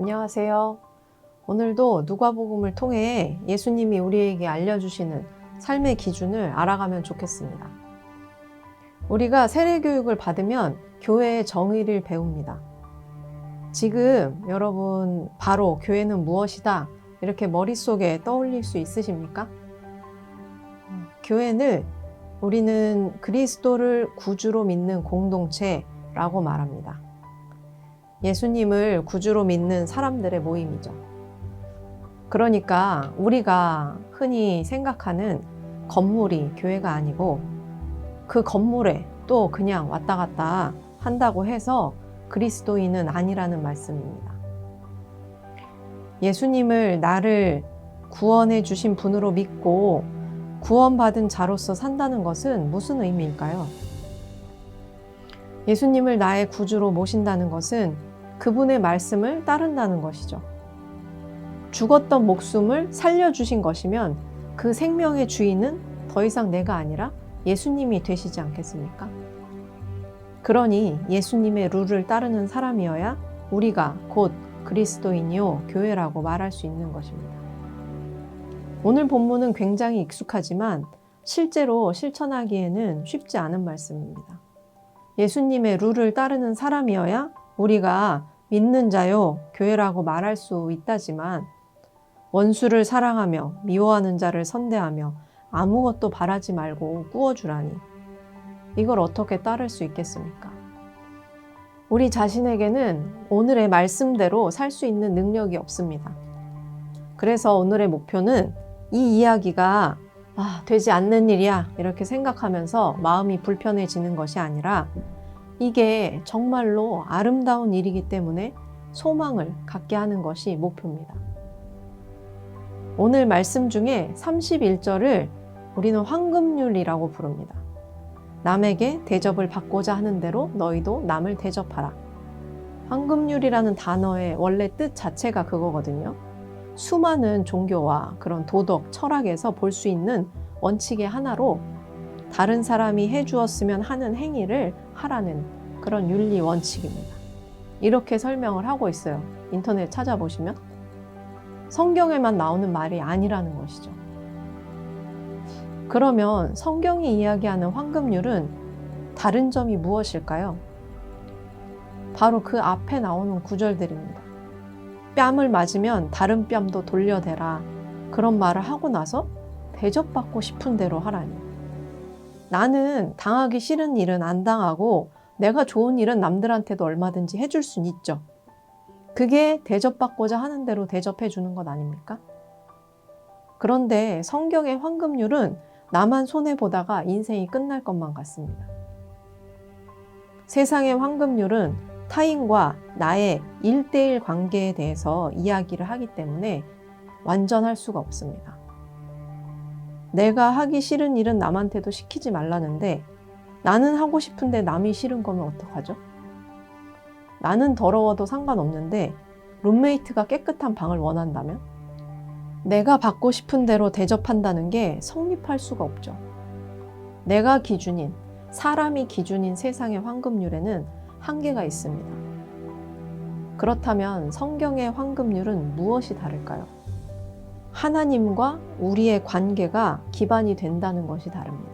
안녕하세요. 오늘도 누가복음을 통해 예수님이 우리에게 알려주시는 삶의 기준을 알아가면 좋겠습니다. 우리가 세례교육을 받으면 교회의 정의를 배웁니다. 지금 여러분 바로 교회는 무엇이다 이렇게 머릿속에 떠올릴 수 있으십니까? 교회는 우리는 그리스도를 구주로 믿는 공동체라고 말합니다. 예수님을 구주로 믿는 사람들의 모임이죠. 그러니까 우리가 흔히 생각하는 건물이 교회가 아니고 그 건물에 또 그냥 왔다 갔다 한다고 해서 그리스도인은 아니라는 말씀입니다. 예수님을 나를 구원해 주신 분으로 믿고 구원받은 자로서 산다는 것은 무슨 의미일까요? 예수님을 나의 구주로 모신다는 것은 그분의 말씀을 따른다는 것이죠. 죽었던 목숨을 살려주신 것이면 그 생명의 주인은 더 이상 내가 아니라 예수님이 되시지 않겠습니까? 그러니 예수님의 룰을 따르는 사람이어야 우리가 곧 그리스도인이요 교회라고 말할 수 있는 것입니다. 오늘 본문은 굉장히 익숙하지만 실제로 실천하기에는 쉽지 않은 말씀입니다. 예수님의 룰을 따르는 사람이어야 우리가 믿는 자요 교회라고 말할 수 있다지만 원수를 사랑하며 미워하는 자를 선대하며 아무것도 바라지 말고 꾸어주라니 이걸 어떻게 따를 수 있겠습니까? 우리 자신에게는 오늘의 말씀대로 살 수 있는 능력이 없습니다. 그래서 오늘의 목표는 이 이야기가 되지 않는 일이야 이렇게 생각하면서 마음이 불편해지는 것이 아니라 이게 정말로 아름다운 일이기 때문에 소망을 갖게 하는 것이 목표입니다. 오늘 말씀 중에 31절을 우리는 황금률이라고 부릅니다. 남에게 대접을 받고자 하는 대로 너희도 남을 대접하라. 황금률이라는 단어의 원래 뜻 자체가 그거거든요. 수많은 종교와 그런 도덕, 철학에서 볼 수 있는 원칙의 하나로 다른 사람이 해주었으면 하는 행위를 하라는 그런 윤리 원칙입니다. 이렇게 설명을 하고 있어요. 인터넷 찾아보시면. 성경에만 나오는 말이 아니라는 것이죠. 그러면 성경이 이야기하는 황금률은 다른 점이 무엇일까요? 바로 그 앞에 나오는 구절들입니다. 뺨을 맞으면 다른 뺨도 돌려대라. 그런 말을 하고 나서 대접받고 싶은 대로 하라니. 나는 당하기 싫은 일은 안 당하고 내가 좋은 일은 남들한테도 얼마든지 해줄 수는 있죠. 그게 대접받고자 하는 대로 대접해 주는 것 아닙니까? 그런데 성경의 황금률은 나만 손해보다가 인생이 끝날 것만 같습니다. 세상의 황금률은 타인과 나의 1:1 관계에 대해서 이야기를 하기 때문에 완전할 수가 없습니다. 내가 하기 싫은 일은 남한테도 시키지 말라는데 나는 하고 싶은데 남이 싫은 거면 어떡하죠? 나는 더러워도 상관없는데 룸메이트가 깨끗한 방을 원한다면? 내가 받고 싶은 대로 대접한다는 게 성립할 수가 없죠. 내가 기준인, 사람이 기준인 세상의 황금률에는 한계가 있습니다. 그렇다면 성경의 황금률은 무엇이 다를까요? 하나님과 우리의 관계가 기반이 된다는 것이 다릅니다.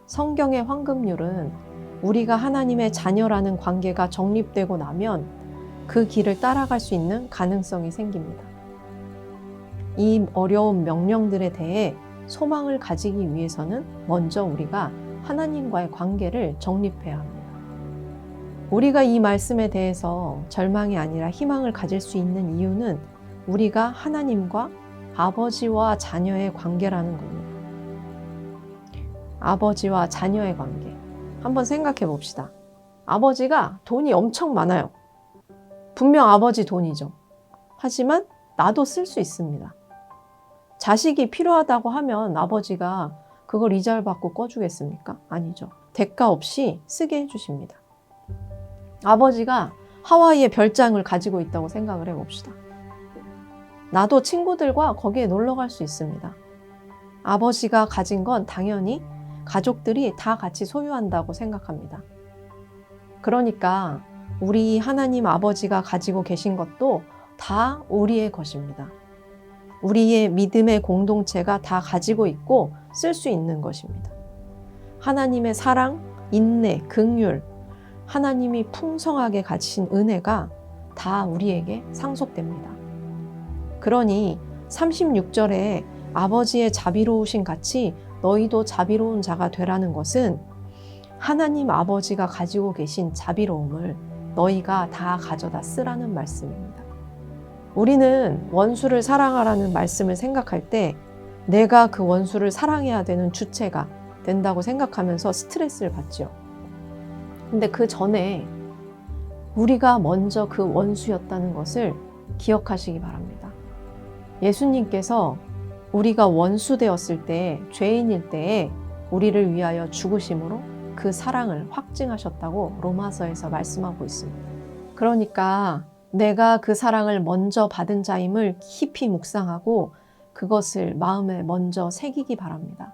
성경의 황금률은 우리가 하나님의 자녀라는 관계가 정립되고 나면 그 길을 따라갈 수 있는 가능성이 생깁니다. 이 어려운 명령들에 대해 소망을 가지기 위해서는 먼저 우리가 하나님과의 관계를 정립해야 합니다. 우리가 이 말씀에 대해서 절망이 아니라 희망을 가질 수 있는 이유는 우리가 하나님과 아버지와 자녀의 관계라는 겁니다. 아버지와 자녀의 관계. 한번 생각해 봅시다. 아버지가 돈이 엄청 많아요. 분명 아버지 돈이죠. 하지만 나도 쓸 수 있습니다. 자식이 필요하다고 하면 아버지가 그걸 이자를 받고 꺼주겠습니까? 아니죠. 대가 없이 쓰게 해주십니다. 아버지가 하와이에 별장을 가지고 있다고 생각을 해봅시다. 나도 친구들과 거기에 놀러 갈 수 있습니다. 아버지가 가진 건 당연히 가족들이 다 같이 소유한다고 생각합니다. 그러니까 우리 하나님 아버지가 가지고 계신 것도 다 우리의 것입니다. 우리의 믿음의 공동체가 다 가지고 있고 쓸 수 있는 것입니다. 하나님의 사랑, 인내, 긍휼, 하나님이 풍성하게 가지신 은혜가 다 우리에게 상속됩니다. 그러니 36절에 아버지의 자비로우신 같이 너희도 자비로운 자가 되라는 것은 하나님 아버지가 가지고 계신 자비로움을 너희가 다 가져다 쓰라는 말씀입니다. 우리는 원수를 사랑하라는 말씀을 생각할 때 내가 그 원수를 사랑해야 되는 주체가 된다고 생각하면서 스트레스를 받죠. 근데 그 전에 우리가 먼저 그 원수였다는 것을 기억하시기 바랍니다. 예수님께서 우리가 원수 되었을 때, 죄인일 때에 우리를 위하여 죽으심으로 그 사랑을 확증하셨다고 로마서에서 말씀하고 있습니다. 그러니까 내가 그 사랑을 먼저 받은 자임을 깊이 묵상하고 그것을 마음에 먼저 새기기 바랍니다.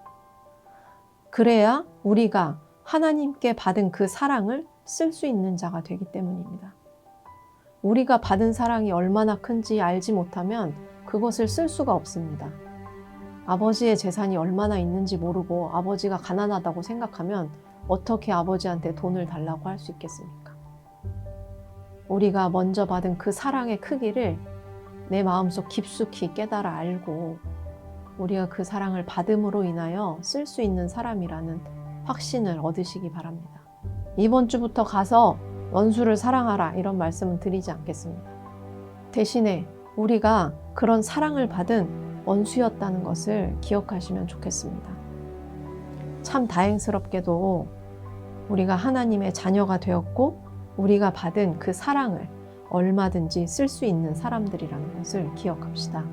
그래야 우리가 하나님께 받은 그 사랑을 쓸 수 있는 자가 되기 때문입니다. 우리가 받은 사랑이 얼마나 큰지 알지 못하면 그것을 쓸 수가 없습니다. 아버지의 재산이 얼마나 있는지 모르고 아버지가 가난하다고 생각하면 어떻게 아버지한테 돈을 달라고 할 수 있겠습니까? 우리가 먼저 받은 그 사랑의 크기를 내 마음속 깊숙이 깨달아 알고 우리가 그 사랑을 받음으로 인하여 쓸 수 있는 사람이라는 확신을 얻으시기 바랍니다. 이번 주부터 가서 원수를 사랑하라 이런 말씀은 드리지 않겠습니다. 대신에 우리가 그런 사랑을 받은 원수였다는 것을 기억하시면 좋겠습니다. 참 다행스럽게도 우리가 하나님의 자녀가 되었고 우리가 받은 그 사랑을 얼마든지 쓸 수 있는 사람들이라는 것을 기억합시다.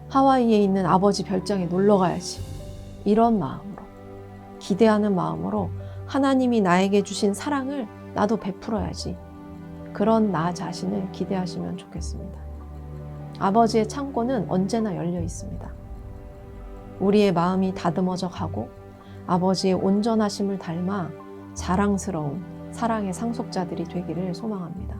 하와이에 있는 아버지 별장에 놀러 가야지. 이런 마음으로, 기대하는 마음으로 하나님이 나에게 주신 사랑을 나도 베풀어야지. 그런 나 자신을 기대하시면 좋겠습니다. 아버지의 창고는 언제나 열려 있습니다. 우리의 마음이 다듬어져 가고 아버지의 온전하심을 닮아 자랑스러운 사랑의 상속자들이 되기를 소망합니다.